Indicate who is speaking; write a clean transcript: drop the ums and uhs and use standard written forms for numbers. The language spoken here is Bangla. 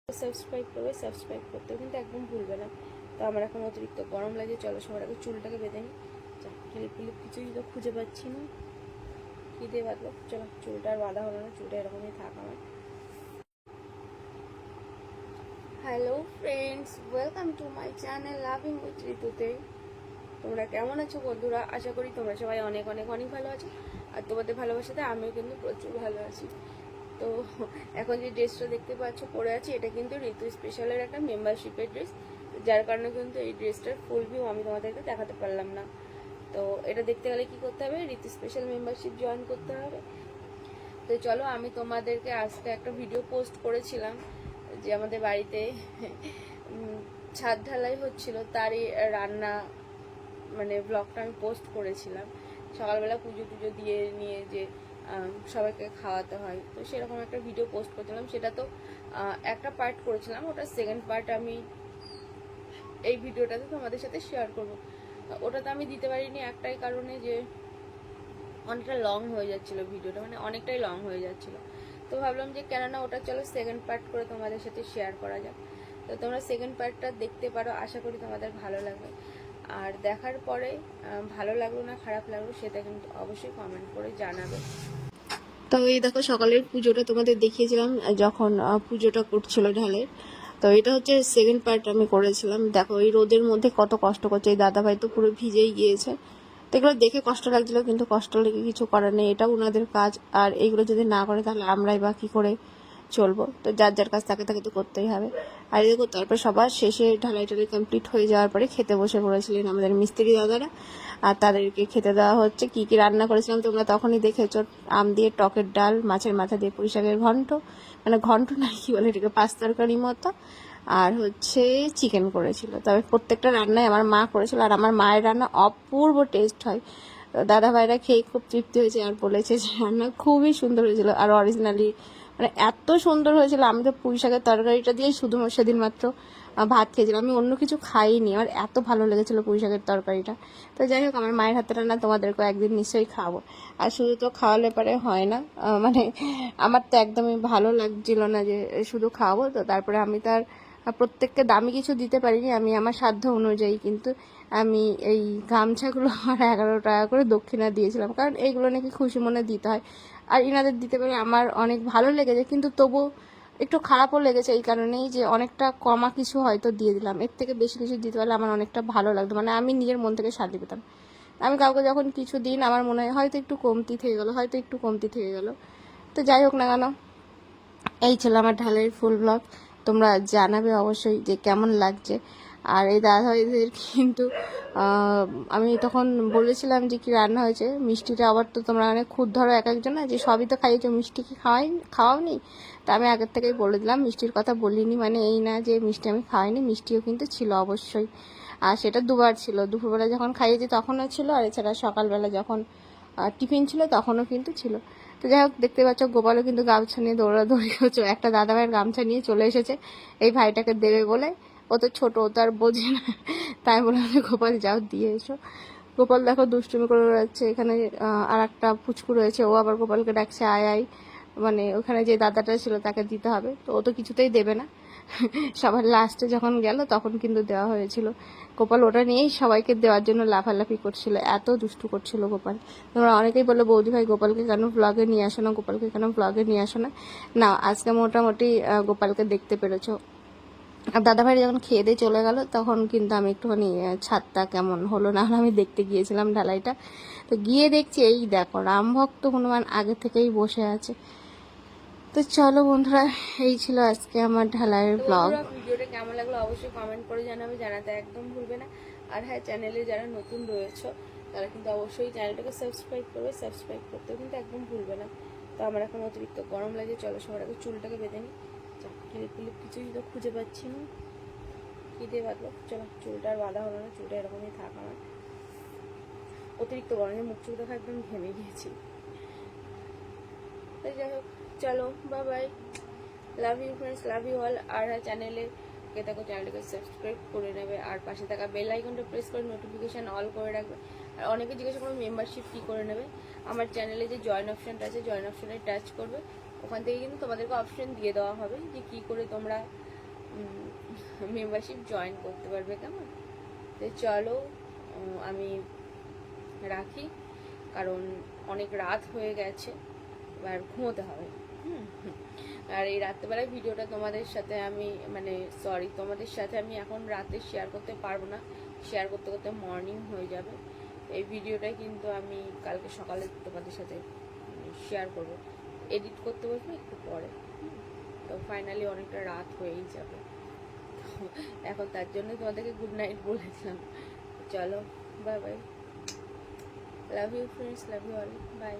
Speaker 1: সাবস্ক্রাইব করতে কিন্তু একদম ভুলবে না। তো আমার এখন অতিরিক্ত গরম লাগে, চলো সবার আগে চুলটাকে বেঁধে নিই। ক্লিপ কিছুই তো খুঁজে পাচ্ছি না, কি দিয়ে বাঁধবো। চলো, চুলটা আর বাঁধা হলো না, চুলটা এরকমই থাক আমার। Hello friends, welcome to my channel loving with ঋতুতে। তোমরা কেমন আছো বন্ধুরা? আশা করি তোমরা সবাই অনেক অনেক অনেক ভালো আছো, আর তোমাদের ভালোবাসাতে আমিও কিন্তু প্রচুর ভালো আছি। তো এখন যে ড্রেসটা দেখতে পাচ্ছ পরে আছি, এটা কিন্তু ঋতু স্পেশালের একটা মেম্বারশিপের ড্রেস, যার কারণে কিন্তু এই ড্রেসটার ফুল ভিউ আমি তোমাদেরকে দেখাতে পারলাম না। তো এটা দেখতে গেলে কি করতে হবে? ঋতু স্পেশাল মেম্বারশিপ জয়েন করতে হবে। তো চলো, আমি তোমাদেরকে আজকে একটা ভিডিও পোস্ট করেছিলাম যে আমাদের বাড়িতে ছাদ ঢালাই হচ্ছিল, তারই রান্না মানে ব্লগটা আমি পোস্ট করেছিলাম। সকালবেলা পুজো টুজো দিয়ে নিয়ে যে সবাইকে খাওয়াতে হয়, তো সেরকম একটা ভিডিও পোস্ট করেছিলাম। সেটা তো একটা পার্ট করেছিলাম, ওটা সেকেন্ড পার্ট আমি এই ভিডিওটাতে তোমাদের সাথে শেয়ার করব। ওটা তো আমি দিতে পারিনি একটাই কারণে, যে অনেকটা লং হয়ে যাচ্ছিল ভিডিওটা, মানে অনেকটাই লং হয়ে যাচ্ছিল। তো ভাবলাম যে কেননা ওটা চলো সেকেন্ড পার্ট করে তোমাদের সাথে শেয়ার করা যাক। তো তোমরা সেকেন্ড পার্টটা দেখতে পারো, আশা করি তোমাদের ভালো লাগবে। আর দেখার পরে ভালো লাগলো না খারাপ লাগলো সেটা কিন্তু অবশ্যই কমেন্ট করে জানাবে। তো এই দেখো, সকালের পুজোটা তোমাদের দেখিয়েছিলাম যখন পুজোটা করছিল ঢালের। তো এটা হচ্ছে সেকেন্ড পার্ট আমি করেছিলাম। দেখো এই রোদের মধ্যে কত কষ্ট করছে, এই দাদাভাই তো পুরো ভিজেই গিয়েছে। তো এগুলো দেখে কষ্ট লাগছিল, কিন্তু কষ্ট লেগে কিছু করার নেই, এটা ওনাদের কাজ। আর এইগুলো যদি না করে তাহলে আমরাই বা কী করে চলবো? তো যার যার কাজ তাকে তাকে তো করতেই হবে। আর দেখো, তারপর সবার শেষে ঢালাই টালাই কমপ্লিট হয়ে যাওয়ার পরে খেতে বসে পড়েছিলেন আমাদের মিস্ত্রি দাদারা। আর তাদেরকে খেতে দেওয়া হচ্ছে। কি কি রান্না করেছিলাম তোমরা তখনই দেখেছো। আম দিয়ে টকের ডাল, মাছের মাথা দিয়ে পুঁই শাকের ঘন্ট, মানে ঘন্ট না কি বলে এটাকে, পাঁচ তরকারি মতো। আর হচ্ছে চিকেন করেছিল। তবে প্রত্যেকটা রান্নাই আমার মা করেছিল, আর আমার মায়ের রান্না অপূর্ব টেস্ট হয়। তো দাদা ভাইরা খেয়ে খুব তৃপ্তি হয়েছে, আর বলেছে যে রান্না খুবই সুন্দর হয়েছিল। আর অরিজিনালি মানে এত সুন্দর হয়েছিল, আমি তো পুঁই শাকের তরকারিটা দিয়ে শুধু সেদিন মাত্র ভাত খেয়েছিলাম, আমি অন্য কিছু খাইনি। আমার এত ভালো লেগেছিলো পুঁই শাকের তরকারিটা। তো যাই হোক, আমার মায়ের হাতের রান্না তোমাদেরকেও একদিন নিশ্চয়ই খাওয়াবো। আর শুধু তো খাওয়ালে পরে হয় না, মানে আমার তো একদমই ভালো লাগছিল না যে শুধু খাওয়াবো। তো তারপরে আমি তার প্রত্যেককে দামি কিছু দিতে পারিনি, আমি আমার সাধ্য অনুযায়ী কিন্তু আমি এই গামছাগুলো আমার 11 টাকা করে দক্ষিণা দিয়েছিলাম, কারণ এইগুলো নাকি খুশি মনে দিতে হয়। আর ইনাদের দিতে পেরে আমার অনেক ভালো লেগেছে, কিন্তু তবু একটু খারাপও লেগেছে এই কারণেই যে অনেকটা কমা কিছু হয়তো দিয়ে দিলাম। এর থেকে বেশি কিছু দিতে পারলে আমার অনেকটা ভালো লাগতো, মানে আমি নিজের মন থেকে শান্তি পেতাম। আমি কাউকে যখন কিছু দিন আমার মনে হয় হয়তো একটু কমতি থেকে গেলো। তো যাই হোক না কেন, এই ছিল আমার ঢালের ফুল ব্লগ। তোমরা জানাবে অবশ্যই যে কেমন লাগছে। আর এই দাদাভাইদের কিন্তু আমি তখন বলেছিলাম যে কি রান্না হয়েছে। মিষ্টিটা আবার তো তোমরা অনেক খুদ ধরো এক একজন, যে সবই তো খাইয়েছো, মিষ্টি কি খাওয়াওনি? তা আমি আগের থেকেই বলে দিলাম, মিষ্টির কথা বলিনি, মানে এই না যে মিষ্টি আমি খাওয়াইনি, মিষ্টিও কিন্তু ছিল অবশ্যই। আর সেটা দুবার ছিল, দুপুরবেলা যখন খাইয়েছি তখনও ছিল, আর এছাড়া সকালবেলা যখন টিফিন ছিল তখনও কিন্তু ছিল। তো যাই হোক, দেখতে পাচ্ছ গোপালও কিন্তু গামছা নিয়ে দৌড়াদৌড়ি করছে। একটা দাদাভাইয়ের গামছা নিয়ে চলে এসেছে এই ভাইটাকে দেবে বলে। ও তো ছোট, ও তো আর বোঝে না, তাই বললাম যে গোপাল যাও দিয়ে এসো। গোপাল দেখো দুষ্টুমি করে বেড়াচ্ছে। এখানে আর একটা পুচকু রয়েছে, ও আবার গোপালকে ডাকছে আয় আয়, মানে ওখানে যে দাদাটা ছিল তাকে দিতে হবে, তো ও তো কিছুতেই দেবে না। সবার লাস্টে যখন গেল তখন কিন্তু দেওয়া হয়েছিল। গোপাল ওটা নিয়েই সবাইকে দেওয়ার জন্য লাফালাফি করছিল, এত দুষ্টু করছিল গোপাল। তোমরা অনেকেই বলো বৌদি ভাই গোপালকে কেন ব্লগে নিয়ে আসো না, গোপালকে কেন ব্লগে নিয়ে আসো না। না, আজকে মোটামুটি গোপালকে দেখতে পেরেছো। আর দাদাভাই যখন খেয়ে দিয়ে চলে গেল তখন কিন্তু আমি একটুখানি ছাদটা কেমন হলো না হলো আমি দেখতে গিয়েছিলাম ঢালাইটা। তো গিয়ে দেখছি এই দেখো রামভক্ত হনুমান আগে থেকেই বসে আছে। তো চলো বন্ধুরা, এই ছিল আজকে আমার ঢালাইয়ের ব্লগ। ভিডিওটা কেমন লাগলো অবশ্যই কমেন্ট করে জানাবে, জানাতে একদম ভুলবে না। আর হ্যাঁ, চ্যানেলে যারা নতুন রয়েছে তারা কিন্তু অবশ্যই চ্যানেলটাকে সাবস্ক্রাইব করতেও কিন্তু একদম ভুলবে না। তো আমার এখন অতিরিক্ত গরম লাগে, চলো সবার আগে চুলটাকে বেঁধে নিই। ক্লিপ কিছুই তো খুঁজে পাচ্ছি না, কি দিয়ে বাঁধবো। চলো, চুলটা আর বাঁধা হলো না, চুলটা এরকমই থাক আমার। অতিরিক্ত গরমে মুখ চুল দেখা একদম ঘেমে গিয়েছি। তো যাই হোক, চলো bye bye, love you friends, love you all. আর চ্যানেলে কে থাকো চ্যানেলটাকে সাবস্ক্রাইব করে নেবে, আর পাশে থাকা বেল আইকনটা প্রেস করে নোটিফিকেশান অল করে রাখবে। আর অনেকে জিজ্ঞাসা করবে মেম্বারশিপ কী করে নেবে। আমার চ্যানেলে যে জয়েন অপশানটা আছে, জয়েন অপশানে টাচ করবে, ওখান থেকে কিন্তু তোমাদেরকে অপশান দিয়ে দেওয়া হবে যে কী করে তোমরা মেম্বারশিপ জয়েন করতে পারবে, কেমন? তো চলো আমি রাখি, কারণ অনেক রাত হয়ে গেছে, এবার ঘুমোতে হবে। আর এই রাত্রেবেলায় ভিডিওটা তোমাদের সাথে আমি তোমাদের সাথে আমি এখন রাতে শেয়ার করতে পারবো না, শেয়ার করতে করতে মর্নিং হয়ে যাবে। এই ভিডিওটাই কিন্তু আমি কালকে সকালে তোমাদের সাথে শেয়ার করব, এডিট করতে বসবো একটু পরে। তো ফাইনালি অনেকটা রাত হয়েই যাবে, এখন তার জন্য তোমাদেরকে গুড নাইট বলেছিলাম। চলো, bye bye, love you friends, love you all, by.